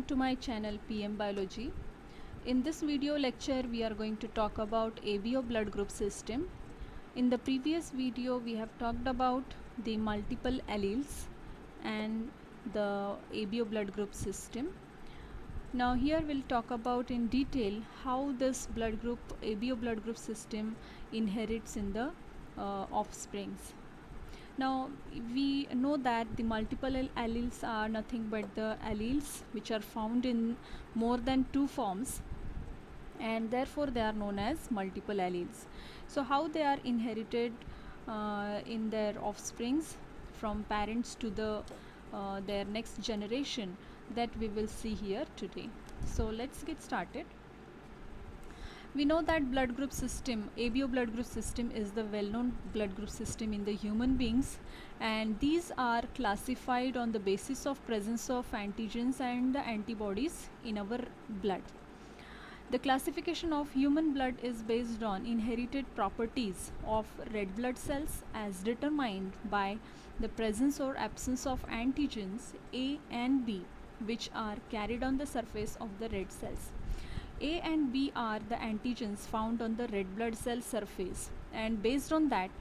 welcome to my channel PM Biology. In this video lecture we are going to talk about ABO blood group system. In the previous video we have talked about the multiple alleles and the ABO blood group system. Now here we'll talk about in detail how this blood group ABO blood group system inherits in the offsprings. Now we know that the multiple alleles are nothing but the alleles which are found in more than two forms, and therefore they are known as multiple alleles. So how they are inherited in their offsprings from parents to their next generation, that we will see here today. So let's get started. We know that blood group system, ABO blood group system, is the well-known blood group system in the human beings, and these are classified on the basis of presence of antigens and the antibodies in our blood. The classification of human blood is based on inherited properties of red blood cells as determined by the presence or absence of antigens A and B, which are carried on the surface of the red cells. A and B are the antigens found on the red blood cell surface, and based on that,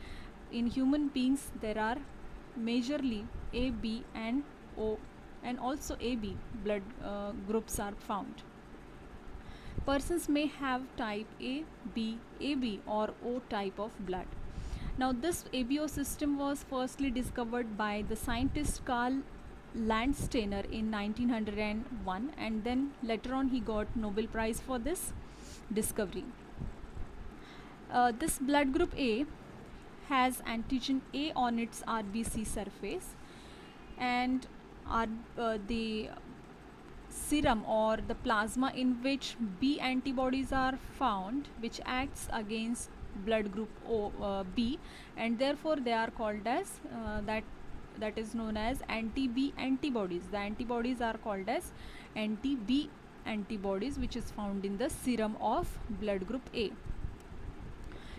in human beings there are majorly A, B and O, and also AB blood groups are found. Persons may have type A, B, AB or O type of blood. Now this ABO system was firstly discovered by the scientist Carl Landsteiner in 1901, and then later on he got Nobel Prize for this discovery. This blood group A has antigen A on its RBC surface, and the serum or the plasma in which B antibodies are found, which acts against blood group B, and therefore they are called as that is known as anti-B antibodies. The antibodies are called as anti-B antibodies, which is found in the serum of blood group A.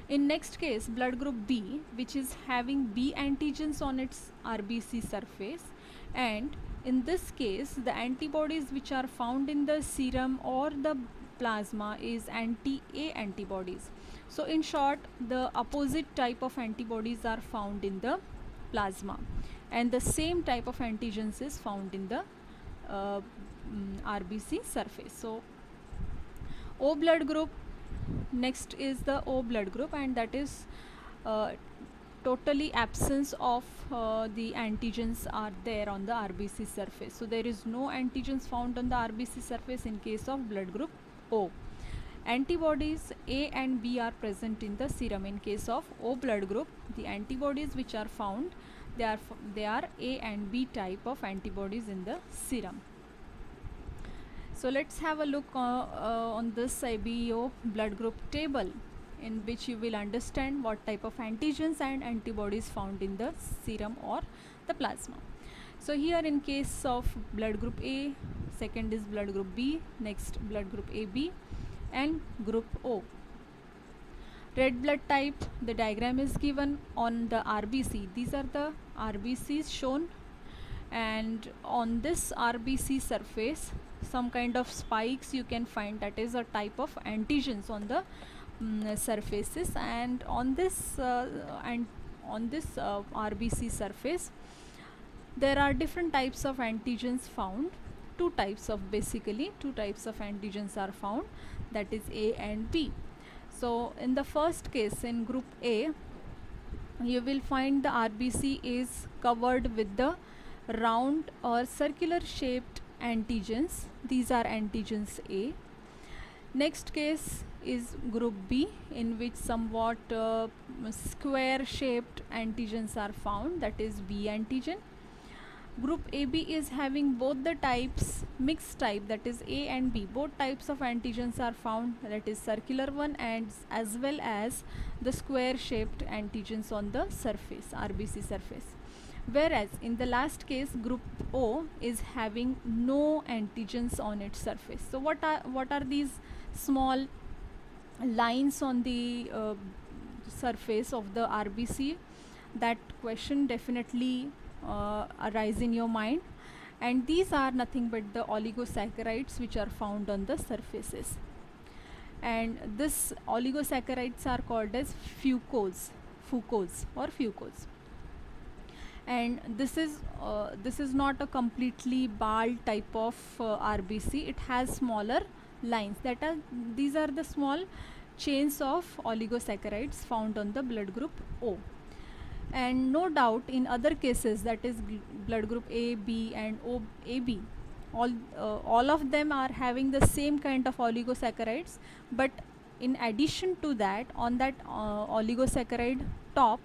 In next case, blood group B, which is having B antigens on its RBC surface, and in this case the antibodies which are found in the serum or the plasma is anti-A antibodies. So in short, the opposite type of antibodies are found in the plasma, and the same type of antigens is found in the RBC surface. So O blood group, next is the O blood group, and that is totally absence of the antigens are there on the RBC surface. So there is no antigens found on the RBC surface in case of blood group O. Antibodies A and B are present in the serum. In case of O blood group, the antibodies which are found, they are A and B type of antibodies in the serum. So let's have a look on this ABO blood group table, in which you will understand what type of antigens and antibodies found in the serum or the plasma. So here in case of blood group A, second is blood group B, next blood group AB and group O. Red blood type, the diagram is given on the RBC. These are the RBCs shown, and on this RBC surface some kind of spikes you can find, that is a type of antigens on the surfaces, and on this RBC surface there are different types of antigens found. Basically two types of antigens are found, that is A and B. So in the first case, in group A, you will find the RBC is covered with the round or circular shaped antigens. These are antigens A. Next case is group B, in which somewhat square shaped antigens are found, that is B antigen. Group AB is having both the types, mixed type, that is A and B. Both types of antigens are found, that is circular one and as well as the square shaped antigens on the surface, RBC surface. Whereas in the last case, group O is having no antigens on its surface. So what are these small lines on the surface of the RBC? That question definitely arise in your mind, and these are nothing but the oligosaccharides which are found on the surfaces, and this oligosaccharides are called as fucose, and this is not a completely ball type of RBC. It has smaller lines, these are the small chains of oligosaccharides found on the blood group O. And no doubt in other cases, that is blood group A, B and O, AB, all of them are having the same kind of oligosaccharides, but in addition to that, on that oligosaccharide top,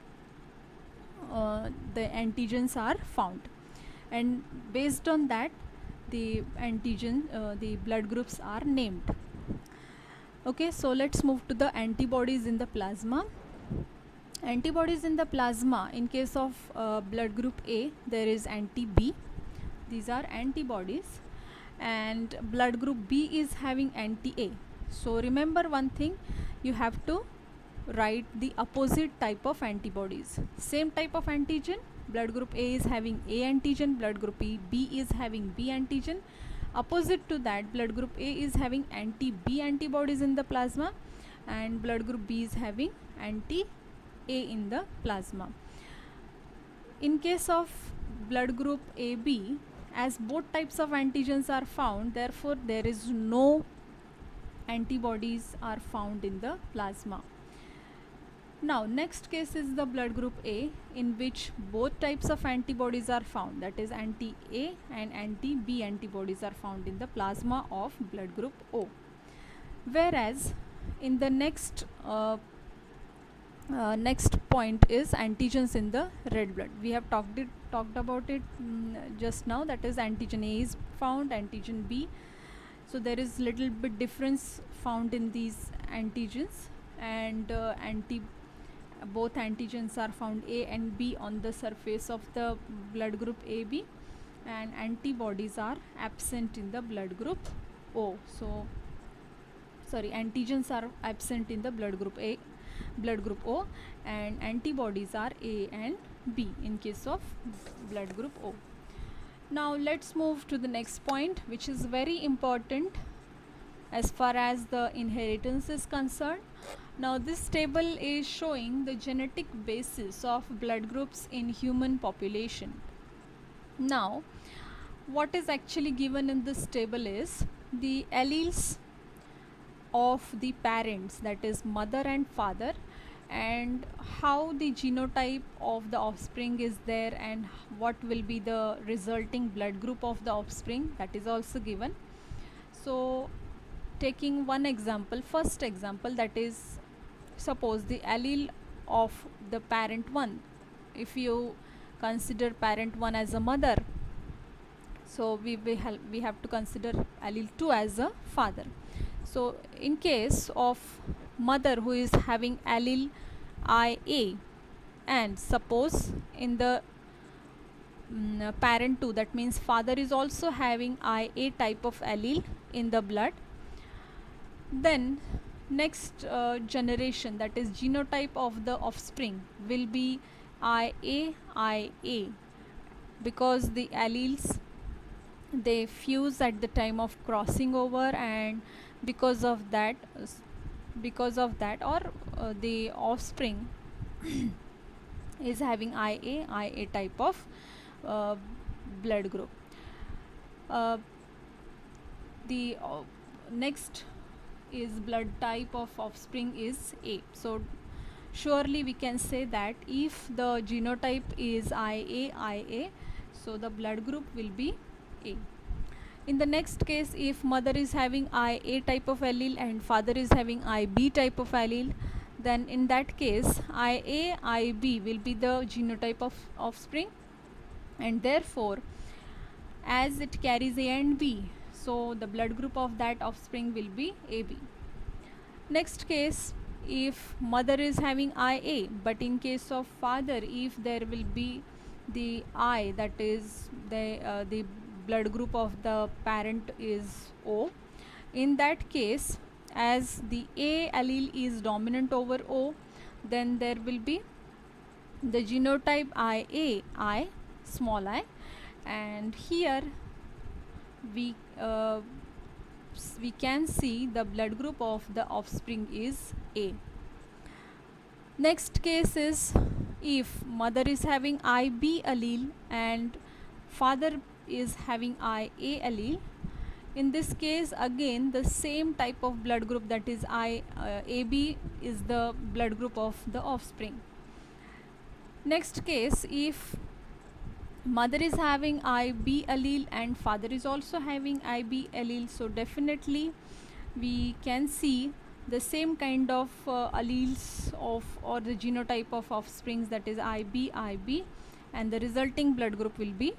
the antigens are found, and based on that the the blood groups are named. Okay, so let's move to the antibodies in the plasma. Antibodies in the plasma, in case of blood group A, there is anti-B. These are antibodies, and blood group B is having anti-A. So remember one thing, you have to write the opposite type of antibodies. Same type of antigen, blood group A is having A antigen, blood group B is having B antigen. Opposite to that, blood group A is having anti-B antibodies in the plasma, and blood group B is having anti-A in the plasma. In case of blood group AB, as both types of antigens are found, therefore there is no antibodies are found in the plasma. Now next case is the blood group A, in which both types of antibodies are found, that is anti-A and anti-B antibodies are found in the plasma of blood group O. Whereas in the next point is antigens in the red blood. We have talked about it just now, that is antigen A is found, antigen B. So there is little bit difference found in these antigens, and both antigens are found A and B on the surface of the blood group AB, and antibodies are absent in the blood group O. So sorry, antigens are absent in the blood group O, and antibodies are A and B in case of blood group O. Now let's move to the next point, which is very important as far as the inheritance is concerned. Now this table is showing the genetic basis of blood groups in human population. Now what is actually given in this table is the alleles of the parents, that is mother and father, and how the genotype of the offspring is there, and what will be the resulting blood group of the offspring, that is also given. So taking one example, first example, that is suppose the allele of the parent 1, if you consider parent 1 as a mother, so we have to consider allele 2 as a father. So in case of mother who is having allele IA, and suppose in the parent 2, that means father is also having IA type of allele in the blood, then next generation, that is genotype of the offspring, will be IA, because the alleles they fuse at the time of crossing over, and because of that or the offspring is having IA type of blood group. The next is blood type of offspring is A. So surely we can say that if the genotype is IA, so the blood group will be A. In the next case, if mother is having IA type of allele and father is having IB type of allele, then in that case IA, IB will be the genotype of offspring, and therefore as it carries A and B, so the blood group of that offspring will be AB. Next case, if mother is having IA, but in case of father, if there will be the I, that is the blood group of the parent is O, in that case, as the A allele is dominant over O, then there will be the genotype IA, small I, and here we uh, we can see the blood group of the offspring is A. Next case is if mother is having IB allele and father is having IA allele. In this case, again the same type of blood group, that is AB is the blood group of the offspring. Next case, if mother is having IB allele and father is also having IB allele, so definitely we can see the same kind of alleles of or the genotype of offsprings, that is IB, and the resulting blood group will be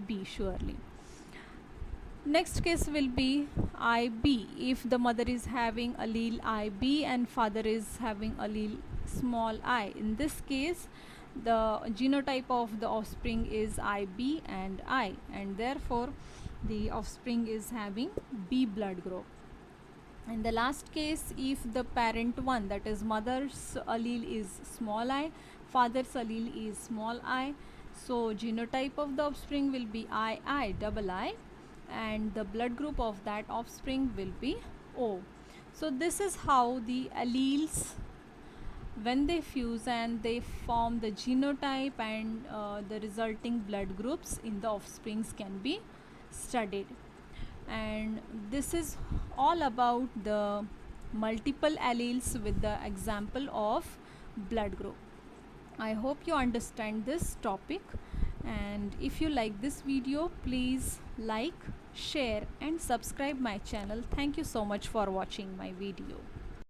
B surely. Next case will be IB. If the mother is having allele IB and father is having allele small I, in this case the genotype of the offspring is IB and I, and therefore the offspring is having B blood group. In the last case, if the parent one, that is mother's allele is small I, father's allele is small I, so genotype of the offspring will be II, and the blood group of that offspring will be O. So this is how the alleles, when they fuse and they form the genotype and the resulting blood groups in the offsprings can be studied. And this is all about the multiple alleles with the example of blood group. I hope you understand this topic, and if you like this video, please like, share and subscribe my channel. Thank you so much for watching my video.